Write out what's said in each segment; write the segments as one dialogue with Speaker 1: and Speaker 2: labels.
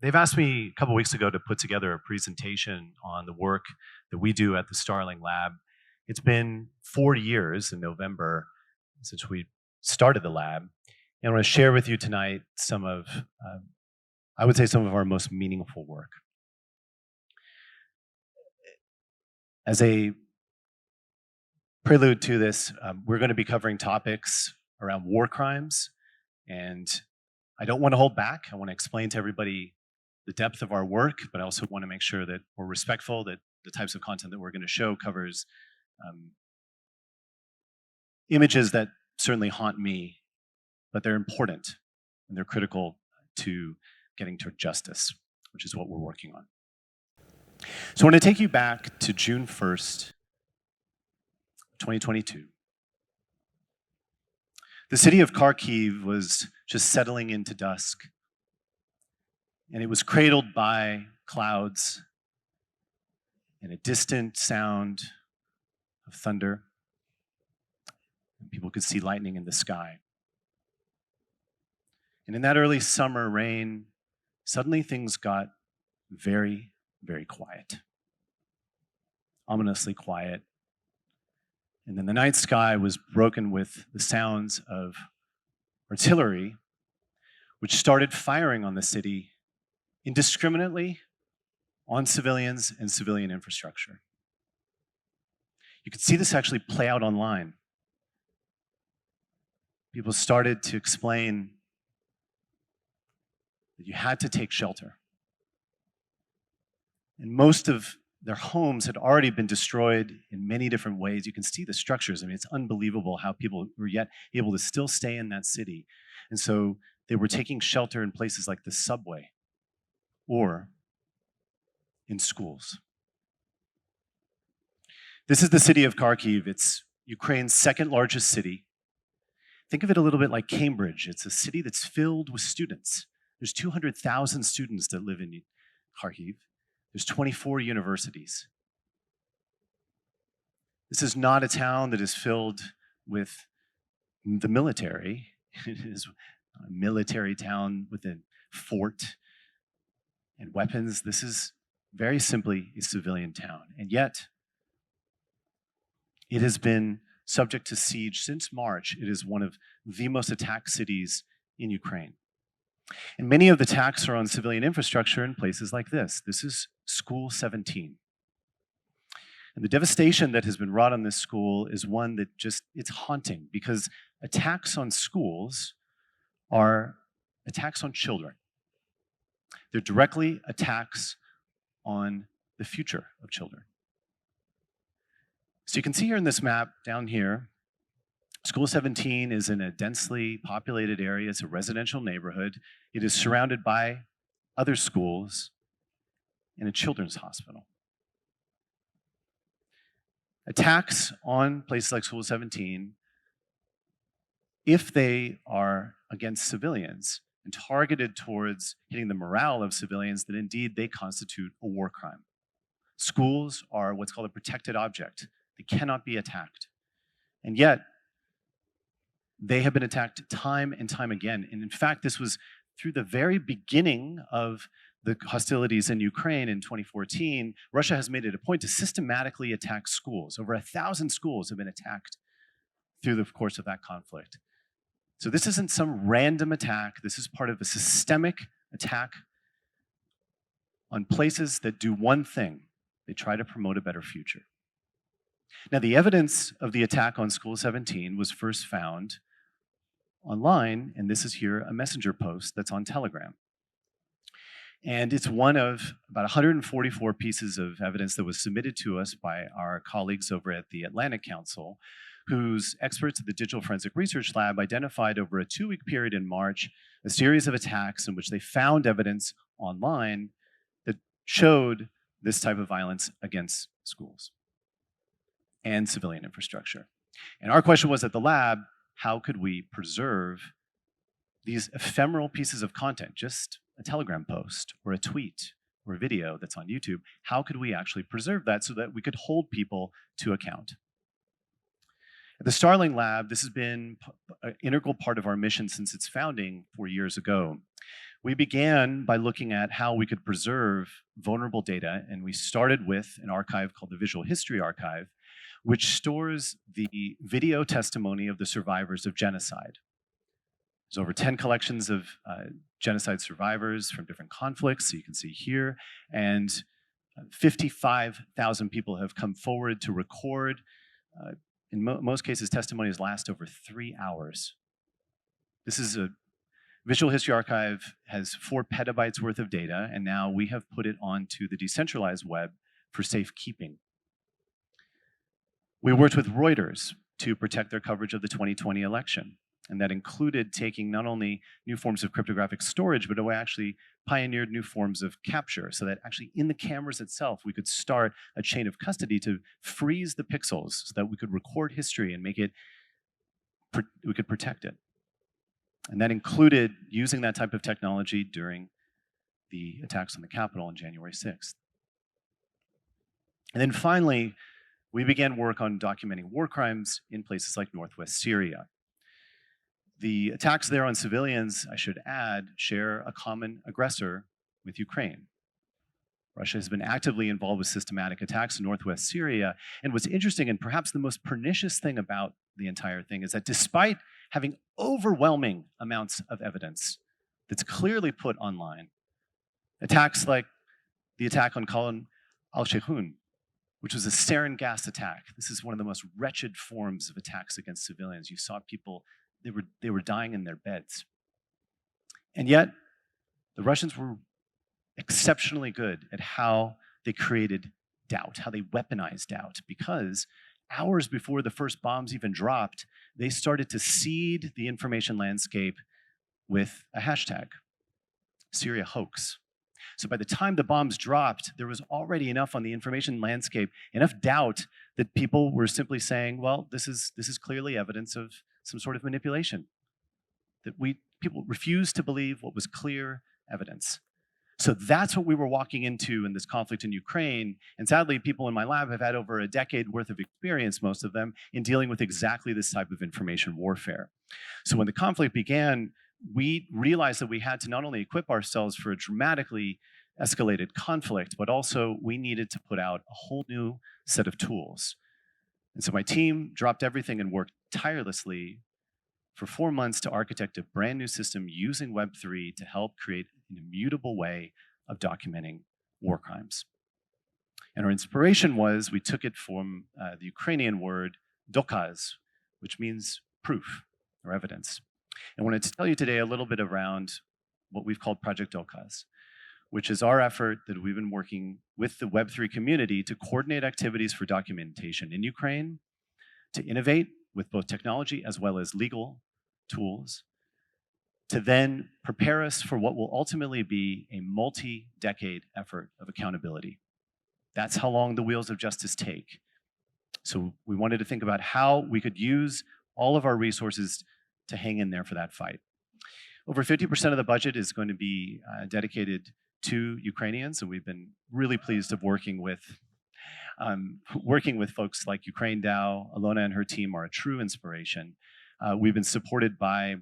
Speaker 1: They've asked me a couple weeks ago to put together a presentation on the work that we do at the Starling Lab. It's been 4 years in November since we started the lab. And I want to share with you tonight some of, I would say, some of our most meaningful work. As a prelude to this, we're going to be covering topics around war crimes, and I don't want to hold back. I want to explain to everybody the depth of our work, but I also want to make sure that we're respectful, that the types of content that we're going to show covers images that certainly haunt me, but they're important and they're critical to getting to justice, which is what we're working on. So I want to take you back to June 1st, 2022. The city of Kharkiv was just settling into dusk, and it was cradled by clouds and a distant sound of thunder. And people could see lightning in the sky. And in that early summer rain, suddenly things got very, very quiet. Ominously quiet. And then the night sky was broken with the sounds of artillery, which started firing on the city indiscriminately on civilians and civilian infrastructure. You could see this actually play out online. People started to explain that you had to take shelter. And most of their homes had already been destroyed in many different ways. You can see the structures. I mean, it's unbelievable how people were yet able to still stay in that city. And so they were taking shelter in places like the subway or in schools. This is the city of Kharkiv. It's Ukraine's second largest city. Think of it a little bit like Cambridge. It's a city that's filled with students. There's 200,000 students that live in Kharkiv. There's 24 universities. This is not a town that is filled with the military. It is a military town with a fort and weapons. This is very simply a civilian town. And yet, it has been subject to siege since March. It is one of the most attacked cities in Ukraine. And many of the attacks are on civilian infrastructure in places like this. This is School 17. And the devastation that has been wrought on this school is one that it's haunting, because attacks on schools are attacks on children. They're directly attacks on the future of children. So you can see here in this map down here, School 17 is in a densely populated area. It's a residential neighborhood. It is surrounded by other schools and a children's hospital. Attacks on places like School 17, if they are against civilians and targeted towards hitting the morale of civilians, then indeed they constitute a war crime. Schools are what's called a protected object. They cannot be attacked. And yet, they have been attacked time and time again. And in fact, this was through the very beginning of the hostilities in Ukraine in 2014, Russia has made it a point to systematically attack schools. Over 1,000 schools have been attacked through the course of that conflict. So this isn't some random attack. This is part of a systemic attack on places that do one thing. They try to promote a better future. Now, the evidence of the attack on School 17 was first found online, and this is here a messenger post that's on Telegram. And it's one of about 144 pieces of evidence that was submitted to us by our colleagues over at the Atlantic Council, whose experts at the Digital Forensic Research Lab identified over a 2-week period in March a series of attacks in which they found evidence online that showed this type of violence against schools and civilian infrastructure. And our question was at the lab, how could we preserve these ephemeral pieces of content, just a Telegram post or a tweet or a video that's on YouTube? How could we actually preserve that so that we could hold people to account? At the Starling Lab, this has been an integral part of our mission since its founding 4 years ago. We began by looking at how we could preserve vulnerable data, and we started with an archive called the Visual History Archive, which stores the video testimony of the survivors of genocide. There's over 10 collections of genocide survivors from different conflicts, so you can see here, and 55,000 people have come forward to record. In most cases, testimonies last over 3 hours. This is a Visual History Archive has 4 petabytes worth of data, and now we have put it onto the decentralized web for safekeeping. We worked with Reuters to protect their coverage of the 2020 election, and that included taking not only new forms of cryptographic storage, but we actually pioneered new forms of capture, so that actually in the cameras itself, we could start a chain of custody to freeze the pixels so that we could record history and we could protect it. And that included using that type of technology during the attacks on the Capitol on January 6th. And then finally, we began work on documenting war crimes in places like northwest Syria. The attacks there on civilians, I should add, share a common aggressor with Ukraine. Russia has been actively involved with systematic attacks in northwest Syria. And what's interesting, and perhaps the most pernicious thing about the entire thing, is that despite having overwhelming amounts of evidence that's clearly put online, attacks like the attack on Khan al-Sheikhoun, which was a sarin gas attack. This is one of the most wretched forms of attacks against civilians. You saw people, they were dying in their beds. And yet, the Russians were exceptionally good at how they created doubt, how they weaponized doubt, because hours before the first bombs even dropped, they started to seed the information landscape with a hashtag, Syria hoax. So by the time the bombs dropped, there was already enough on the information landscape, enough doubt that people were simply saying, well, this is clearly evidence of some sort of manipulation. That people refused to believe what was clear evidence. So that's what we were walking into in this conflict in Ukraine. And sadly, people in my lab have had over a decade worth of experience, most of them, in dealing with exactly this type of information warfare. So when the conflict began, we realized that we had to not only equip ourselves for a dramatically escalated conflict, but also we needed to put out a whole new set of tools. And so my team dropped everything and worked tirelessly for 4 months to architect a brand new system using Web3 to help create an immutable way of documenting war crimes. And our inspiration was, we took it from the Ukrainian word Dokaz, which means proof or evidence. I wanted to tell you today a little bit around what we've called Project Dokaz, which is our effort that we've been working with the Web3 community to coordinate activities for documentation in Ukraine, to innovate with both technology as well as legal tools, to then prepare us for what will ultimately be a multi-decade effort of accountability. That's how long the wheels of justice take. So we wanted to think about how we could use all of our resources to hang in there for that fight. Over 50% of the budget is going to be dedicated to Ukrainians, and we've been really pleased of working with folks like Ukraine DAO. Alona and her team are a true inspiration. We've been supported by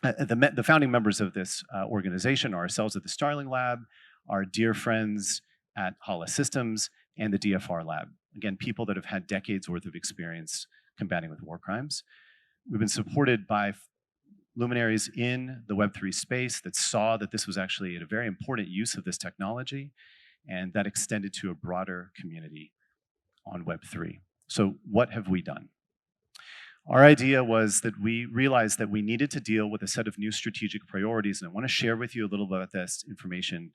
Speaker 1: the founding members of this organization, ourselves at the Starling Lab, our dear friends at Hala Systems, and the DFR Lab. Again, people that have had decades worth of experience combating with war crimes. We've been supported by luminaries in the Web3 space that saw that this was actually a very important use of this technology, and that extended to a broader community on Web3. So what have we done? Our idea was that we realized that we needed to deal with a set of new strategic priorities, and I want to share with you a little bit about this information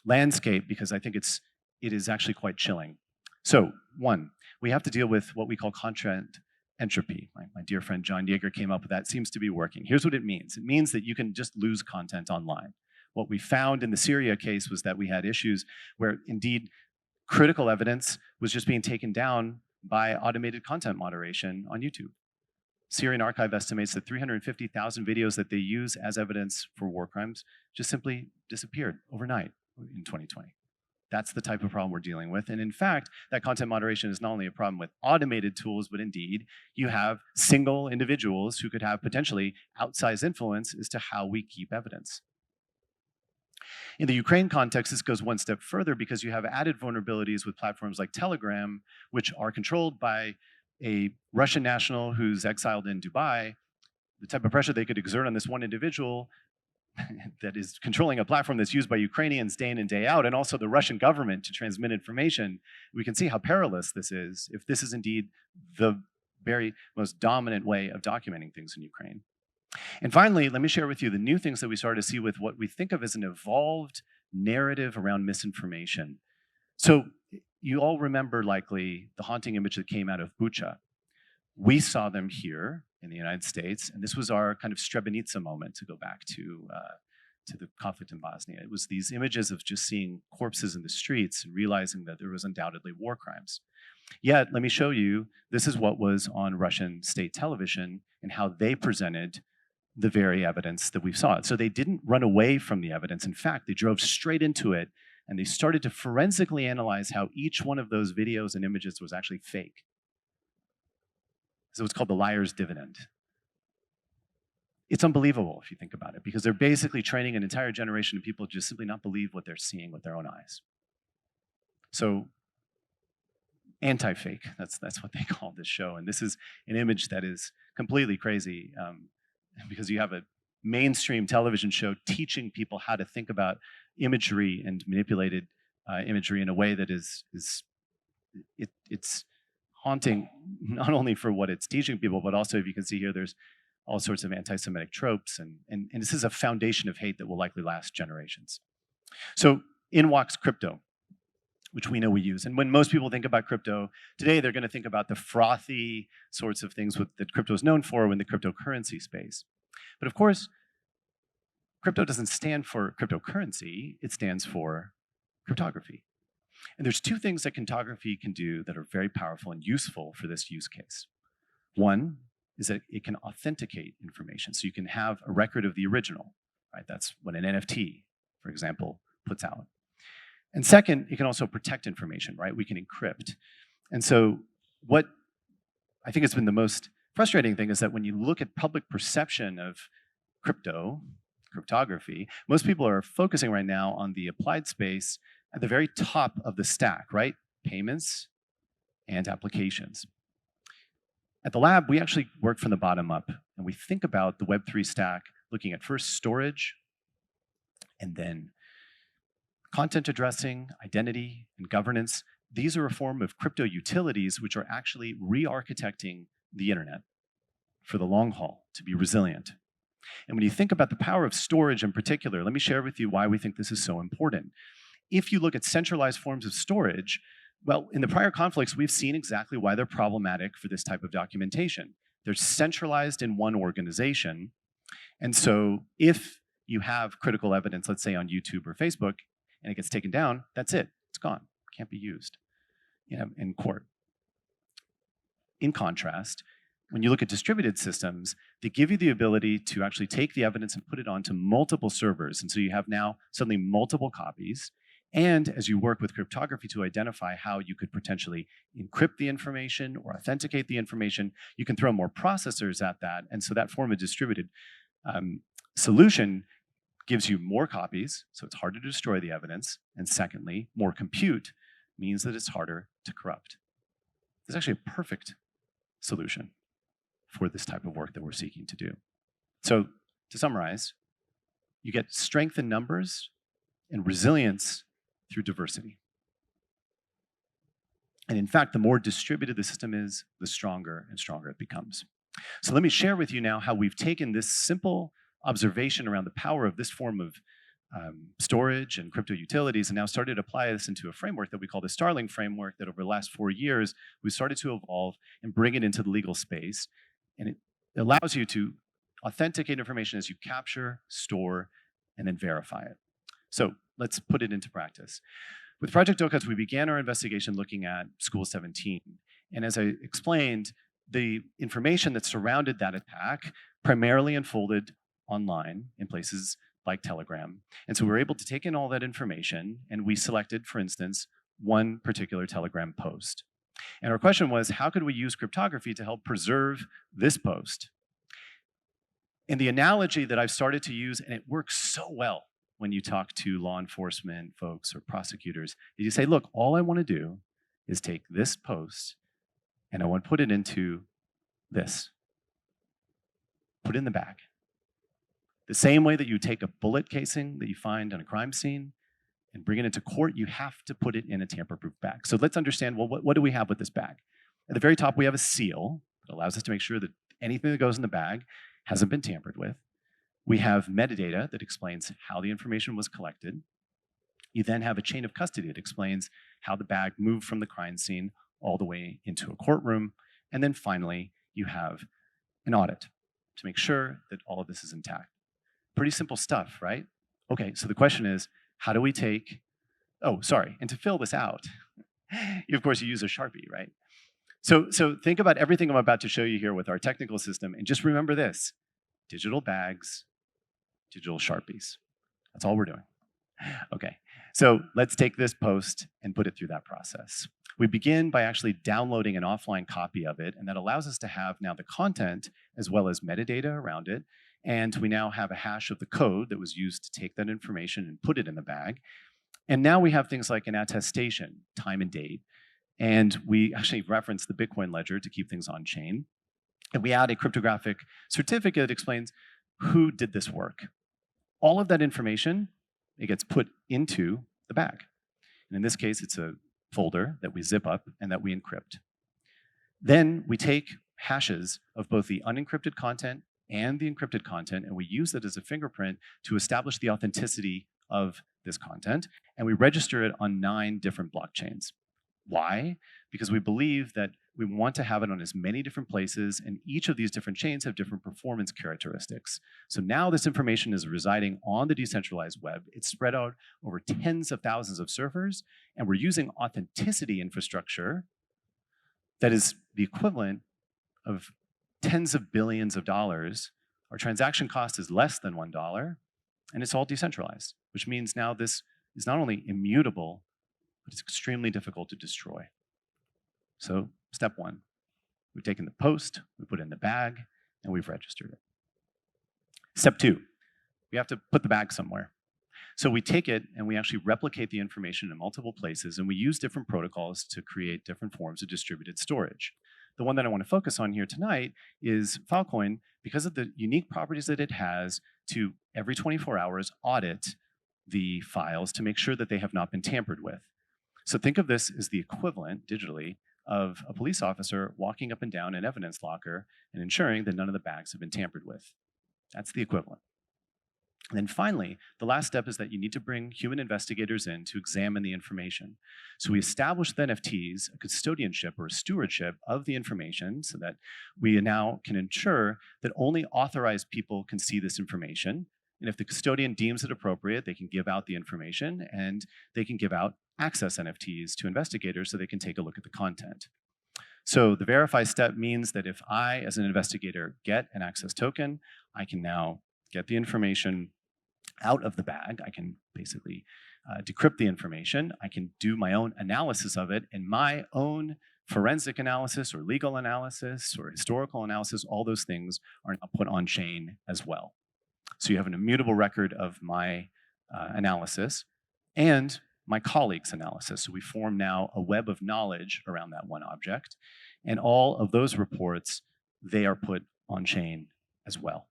Speaker 1: landscape, because I think it is actually quite chilling. So, one, we have to deal with what we call content entropy. My dear friend John Yeager came up with that. It seems to be working. Here's what it means. It means that you can just lose content online. What we found in the Syria case was that we had issues where indeed critical evidence was just being taken down by automated content moderation on YouTube. Syrian Archive estimates that 350,000 videos that they use as evidence for war crimes just simply disappeared overnight in 2020. That's the type of problem we're dealing with. And in fact, that content moderation is not only a problem with automated tools, but indeed, you have single individuals who could have potentially outsized influence as to how we keep evidence. In the Ukraine context, this goes one step further because you have added vulnerabilities with platforms like Telegram, which are controlled by a Russian national who's exiled in Dubai. The type of pressure they could exert on this one individual that is controlling a platform that's used by Ukrainians day in and day out, and also the Russian government to transmit information, we can see how perilous this is if this is indeed the very most dominant way of documenting things in Ukraine. And finally, let me share with you the new things that we started to see with what we think of as an evolved narrative around misinformation. So you all remember likely the haunting image that came out of Bucha. We saw them here in the United States, and this was our kind of Srebrenica moment, to go back to the conflict in Bosnia. It was these images of just seeing corpses in the streets and realizing that there was undoubtedly war crimes. Yet, let me show you, this is what was on Russian state television and how they presented the very evidence that we saw. So they didn't run away from the evidence. In fact, they drove straight into it, and they started to forensically analyze how each one of those videos and images was actually fake. So it's called the liar's dividend. It's unbelievable if you think about it, because they're basically training an entire generation of people to just simply not believe what they're seeing with their own eyes. So anti-fake, that's what they call this show. And this is an image that is completely crazy, because you have a mainstream television show teaching people how to think about imagery and manipulated imagery in a way that it's haunting, not only for what it's teaching people, but also, if you can see here, there's all sorts of anti-Semitic tropes, and this is a foundation of hate that will likely last generations. So in walks crypto, which we know we use. And when most people think about crypto today, they're going to think about the frothy sorts of things that crypto is known for in the cryptocurrency space. But of course, crypto doesn't stand for cryptocurrency, it stands for cryptography. And there's two things that cryptography can do that are very powerful and useful for this use case. One is that it can authenticate information. So you can have a record of the original, right? That's what an NFT, for example, puts out. And second, it can also protect information, right? We can encrypt. And so what I think has been the most frustrating thing is that when you look at public perception of cryptography, most people are focusing right now on the applied space at the very top of the stack, right? Payments and applications. At the lab, we actually work from the bottom up, and we think about the Web3 stack looking at first storage, and then content addressing, identity, and governance. These are a form of crypto utilities which are actually re-architecting the internet for the long haul to be resilient. And when you think about the power of storage in particular, let me share with you why we think this is so important. If you look at centralized forms of storage, well, in the prior conflicts, we've seen exactly why they're problematic for this type of documentation. They're centralized in one organization. And so if you have critical evidence, let's say on YouTube or Facebook, and it gets taken down, that's it. It's gone. Can't be used in court. In contrast, when you look at distributed systems, they give you the ability to actually take the evidence and put it onto multiple servers. And so you have now suddenly multiple copies. And as you work with cryptography to identify how you could potentially encrypt the information or authenticate the information, you can throw more processors at that. And so that form of distributed solution gives you more copies, so it's harder to destroy the evidence. And secondly, more compute means that it's harder to corrupt. It's actually a perfect solution for this type of work that we're seeking to do. So to summarize, you get strength in numbers and resilience through diversity. And in fact, the more distributed the system is, the stronger and stronger it becomes. So let me share with you now how we've taken this simple observation around the power of this form of storage and crypto utilities, and now started to apply this into a framework that we call the Starling framework, that over the last 4 years, we started to evolve and bring it into the legal space. And it allows you to authenticate information as you capture, store, and then verify it. So let's put it into practice. With Project Dokaz, we began our investigation looking at School 17. And as I explained, the information that surrounded that attack primarily unfolded online in places like Telegram. And so we were able to take in all that information, and we selected, for instance, one particular Telegram post. And our question was, how could we use cryptography to help preserve this post? And the analogy that I've started to use, and it works so well when you talk to law enforcement folks or prosecutors is you say, look, all I want to do is take this post and I want to put it into this. Put it in the bag. The same way that you take a bullet casing that you find on a crime scene and bring it into court, you have to put it in a tamper-proof bag. So let's understand, well, what do we have with this bag? At the very top, we have a seal that allows us to make sure that anything that goes in the bag hasn't been tampered with. We have metadata that explains how the information was collected. You then have a chain of custody that explains how the bag moved from the crime scene all the way into a courtroom. And then finally, you have an audit to make sure that all of this is intact. Pretty simple stuff, right? Okay, so the question is, how do we take, and to fill this out, of course you use a Sharpie, right? So think about everything I'm about to show you here with our technical system, and just remember this: digital bags, digital Sharpies. That's all we're doing. Okay, so let's take this post and put it through that process. We begin by actually downloading an offline copy of it, and that allows us to have now the content as well as metadata around it. And we now have a hash of the code that was used to take that information and put it in the bag. And now we have things like an attestation, time and date. And we actually reference the Bitcoin ledger to keep things on chain. And we add a cryptographic certificate that explains who did this work. All of that information, it gets put into the bag. And in this case, it's a folder that we zip up and that we encrypt. Then we take hashes of both the unencrypted content and the encrypted content, and we use it as a fingerprint to establish the authenticity of this content, and we register it on 9 different blockchains. Why? Because we believe that we want to have it on as many different places, and each of these different chains have different performance characteristics. So now this information is residing on the decentralized web. It's spread out over tens of thousands of servers, and we're using authenticity infrastructure that is the equivalent of tens of billions of dollars. Our transaction cost is less than $1, and it's all decentralized, which means now this is not only immutable, but it's extremely difficult to destroy. So step 1, we've taken the post, we put it in the bag, and we've registered it. Step 2, we have to put the bag somewhere. So we take it and we actually replicate the information in multiple places, and we use different protocols to create different forms of distributed storage. The one that I want to focus on here tonight is Filecoin, because of the unique properties that it has to every 24 hours audit the files to make sure that they have not been tampered with. So think of this as the equivalent, digitally, of a police officer walking up and down an evidence locker and ensuring that none of the bags have been tampered with. That's the equivalent. And then finally, the last step is that you need to bring human investigators in to examine the information. So we establish the NFTs, a custodianship or a stewardship of the information so that we now can ensure that only authorized people can see this information. And if the custodian deems it appropriate, they can give out the information and they can give out access NFTs to investigators so they can take a look at the content. So the verify step means that if I, as an investigator, get an access token, I can now get the information out of the bag. I can basically decrypt the information. I can do my own analysis of it, and my own forensic analysis or legal analysis or historical analysis, all those things are now put on chain as well. So you have an immutable record of my analysis and my colleague's analysis. So we form now a web of knowledge around that one object, and all of those reports, they are put on chain as well.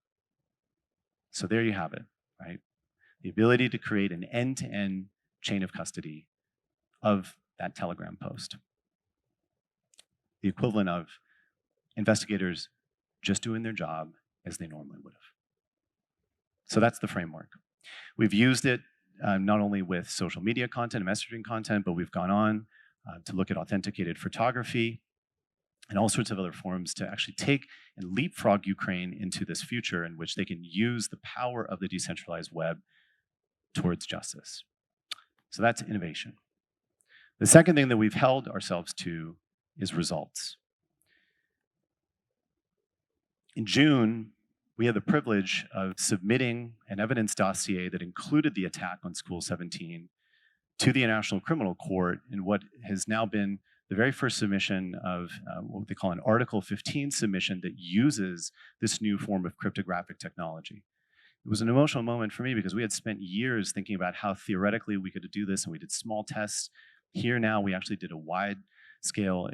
Speaker 1: So there you have it, right? The ability to create an end-to-end chain of custody of that Telegram post. The equivalent of investigators just doing their job as they normally would have. So that's the framework. We've used it not only with social media content and messaging content, but we've gone on to look at authenticated photography and all sorts of other forms to actually take and leapfrog Ukraine into this future in which they can use the power of the decentralized web towards justice. So that's innovation. The second thing that we've held ourselves to is results. In June, we had the privilege of submitting an evidence dossier that included the attack on School 17 to the International Criminal Court in what has now been the very first submission of what they call an Article 15 submission that uses this new form of cryptographic technology. It was an emotional moment for me because we had spent years thinking about how theoretically we could do this, and we did small tests. Here now, we actually did a wide-scale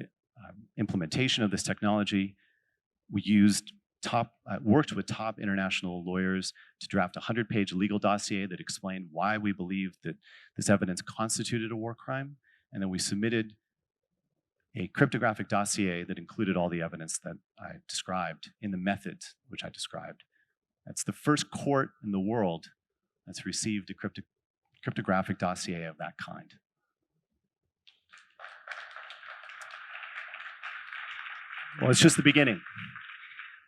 Speaker 1: implementation of this technology. We worked with top international lawyers to draft a 100-page legal dossier that explained why we believed that this evidence constituted a war crime. And then we submitted a cryptographic dossier that included all the evidence that I described in the method which I described. That's the first court in the world that's received a cryptographic dossier of that kind. Well, it's just the beginning.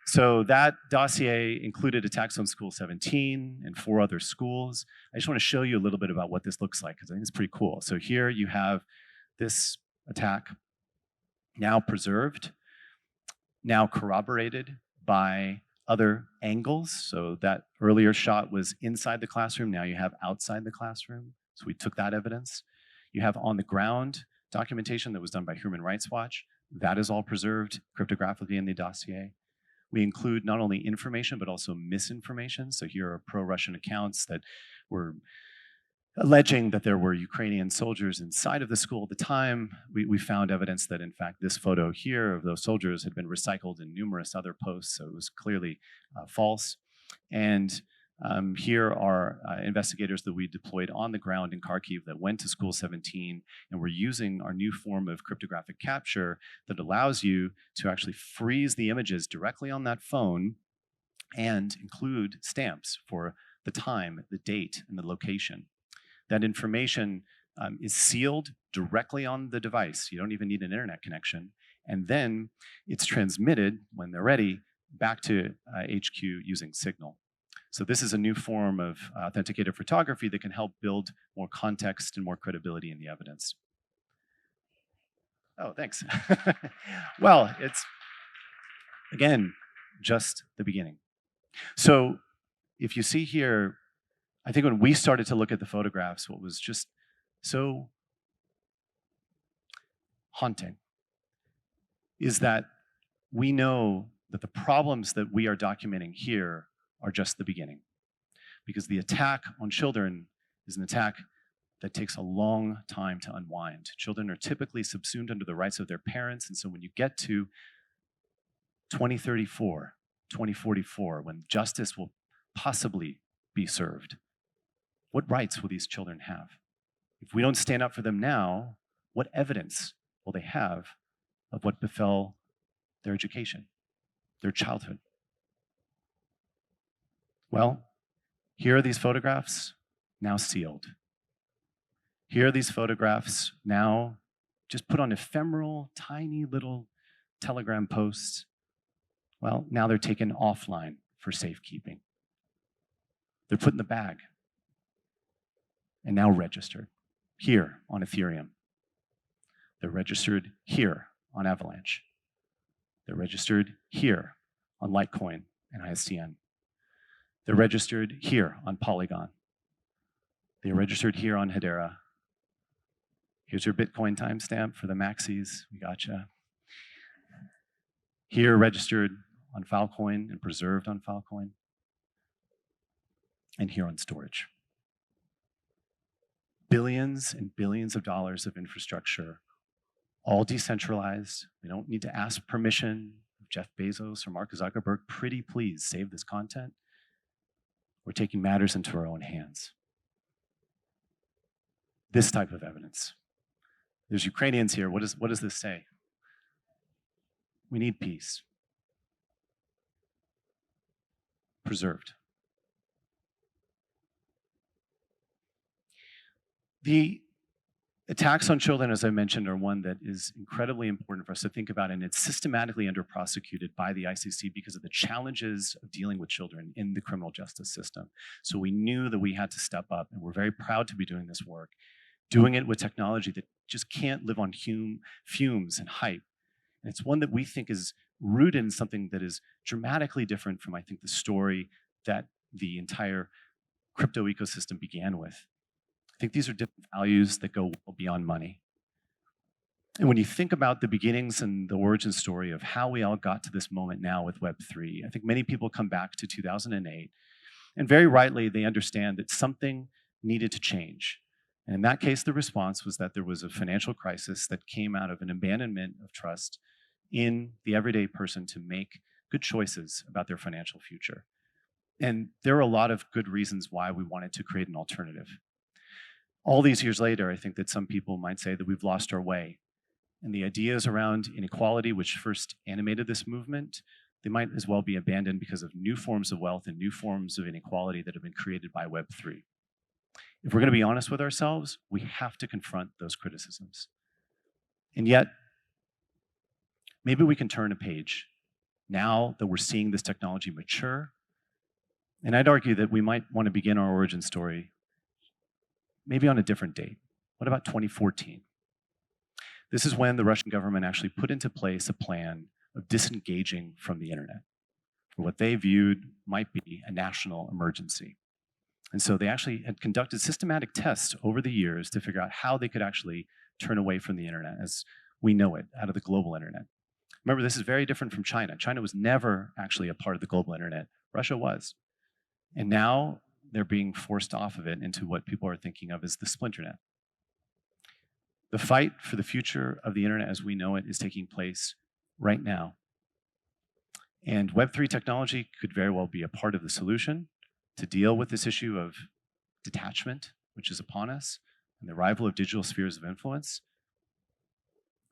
Speaker 1: So that dossier included attacks on School 17 and 4 other schools. I just want to show you a little bit about what this looks like, because I think it's pretty cool. So here you have this attack now preserved, now corroborated by other angles. So that earlier shot was inside the classroom. Now you have outside the classroom. So we took that evidence. You have on the ground documentation that was done by Human Rights Watch. That is all preserved cryptographically in the dossier. We include not only information, but also misinformation. So here are pro-Russian accounts that were alleging that there were Ukrainian soldiers inside of the school at the time. We found evidence that, in fact, this photo here of those soldiers had been recycled in numerous other posts, so it was clearly false. And here are investigators that we deployed on the ground in Kharkiv that went to School 17 and were using our new form of cryptographic capture that allows you to actually freeze the images directly on that phone and include stamps for the time, the date, and the location. That information is sealed directly on the device. You don't even need an internet connection. And then it's transmitted, when they're ready, back to HQ using Signal. So this is a new form of authenticated photography that can help build more context and more credibility in the evidence. Oh, thanks. Well, it's, again, just the beginning. So if you see here, I think when we started to look at the photographs, what was just so haunting is that we know that the problems that we are documenting here are just the beginning. Because the attack on children is an attack that takes a long time to unwind. Children are typically subsumed under the rights of their parents, and so when you get to 2034, 2044, when justice will possibly be served, what rights will these children have? If we don't stand up for them now, what evidence will they have of what befell their education, their childhood? Well, here are these photographs now sealed. Here are these photographs now just put on ephemeral, tiny little Telegram posts. Well, now they're taken offline for safekeeping. They're put in the bag and now registered here on Ethereum. They're registered here on Avalanche. They're registered here on Litecoin and ISDN. They're registered here on Polygon. They're registered here on Hedera. Here's your Bitcoin timestamp for the maxis. We gotcha. Here registered on Filecoin and preserved on Filecoin. And here on storage. Billions and billions of dollars of infrastructure, all decentralized. We don't need to ask permission of Jeff Bezos or Mark Zuckerberg. Pretty please save this content. We're taking matters into our own hands. This type of evidence. There's Ukrainians here. What does this say? We need peace. Preserved. The attacks on children, as I mentioned, are one that is incredibly important for us to think about, and it's systematically under-prosecuted by the ICC because of the challenges of dealing with children in the criminal justice system. So we knew that we had to step up, and we're very proud to be doing this work, doing it with technology that just can't live on fumes and hype. And it's one that we think is rooted in something that is dramatically different from, I think, the story that the entire crypto ecosystem began with. I think these are different values that go well beyond money. And when you think about the beginnings and the origin story of how we all got to this moment now with Web3, I think many people come back to 2008 And very rightly, they understand that something needed to change. And in that case, the response was that there was a financial crisis that came out of an abandonment of trust in the everyday person to make good choices about their financial future. And there are a lot of good reasons why we wanted to create an alternative. All these years later, I think that some people might say that we've lost our way. And the ideas around inequality, which first animated this movement, they might as well be abandoned because of new forms of wealth and new forms of inequality that have been created by Web3. If we're going to be honest with ourselves, we have to confront those criticisms. And yet, maybe we can turn a page now that we're seeing this technology mature. And I'd argue that we might want to begin our origin story maybe on a different date. What about 2014? This is when the Russian government actually put into place a plan of disengaging from the internet for what they viewed might be a national emergency. And so they actually had conducted systematic tests over the years to figure out how they could actually turn away from the internet as we know it, out of the global internet. Remember, this is very different from China. China was never actually a part of the global internet. Russia was. And now they're being forced off of it into what people are thinking of as the splinternet. The fight for the future of the internet as we know it is taking place right now. And Web3 technology could very well be a part of the solution to deal with this issue of detachment, which is upon us, and the arrival of digital spheres of influence.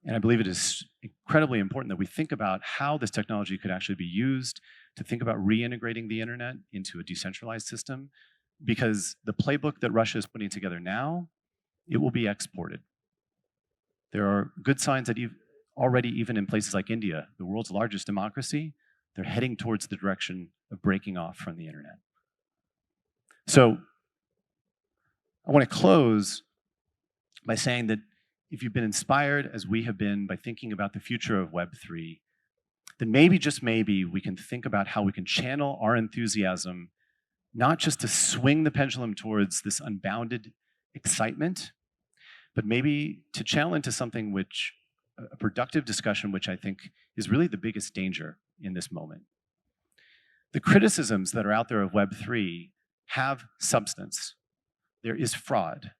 Speaker 1: And I believe it is incredibly important that we think about how this technology could actually be used to think about reintegrating the internet into a decentralized system, because the playbook that Russia is putting together now, it will be exported. There are good signs that already even in places like India, the world's largest democracy, they're heading towards the direction of breaking off from the internet. So I want to close by saying that if you've been inspired, as we have been, by thinking about the future of Web3, then maybe, just maybe, we can think about how we can channel our enthusiasm, not just to swing the pendulum towards this unbounded excitement, but maybe to channel into something which, a productive discussion, which I think is really the biggest danger in this moment. The criticisms that are out there of Web3 have substance. There is fraud.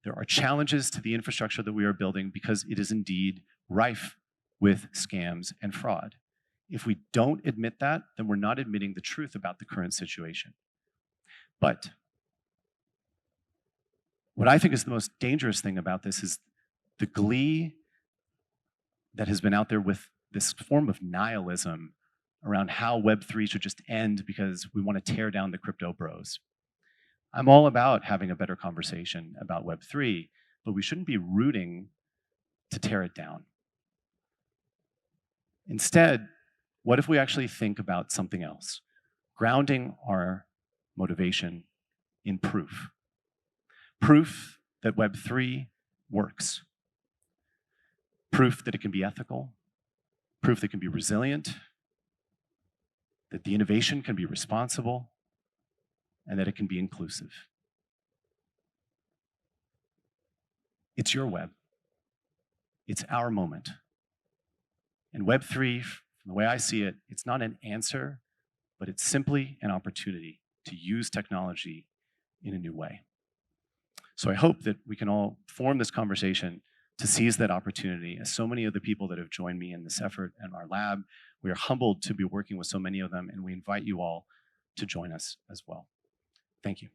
Speaker 1: There are challenges to the infrastructure that we are building because it is indeed rife with scams and fraud. If we don't admit that, then we're not admitting the truth about the current situation. But what I think is the most dangerous thing about this is the glee that has been out there with this form of nihilism around how Web3 should just end because we want to tear down the crypto bros. I'm all about having a better conversation about Web3, but we shouldn't be rooting to tear it down. Instead, what if we actually think about something else, grounding our motivation in proof? Proof that Web3 works. Proof that it can be ethical. Proof that it can be resilient. That the innovation can be responsible. And that it can be inclusive. It's your web. It's our moment. And Web3, from the way I see it, it's not an answer, but it's simply an opportunity to use technology in a new way. So I hope that we can all form this conversation to seize that opportunity. As so many of the people that have joined me in this effort in our lab, we are humbled to be working with so many of them, and we invite you all to join us as well. Thank you.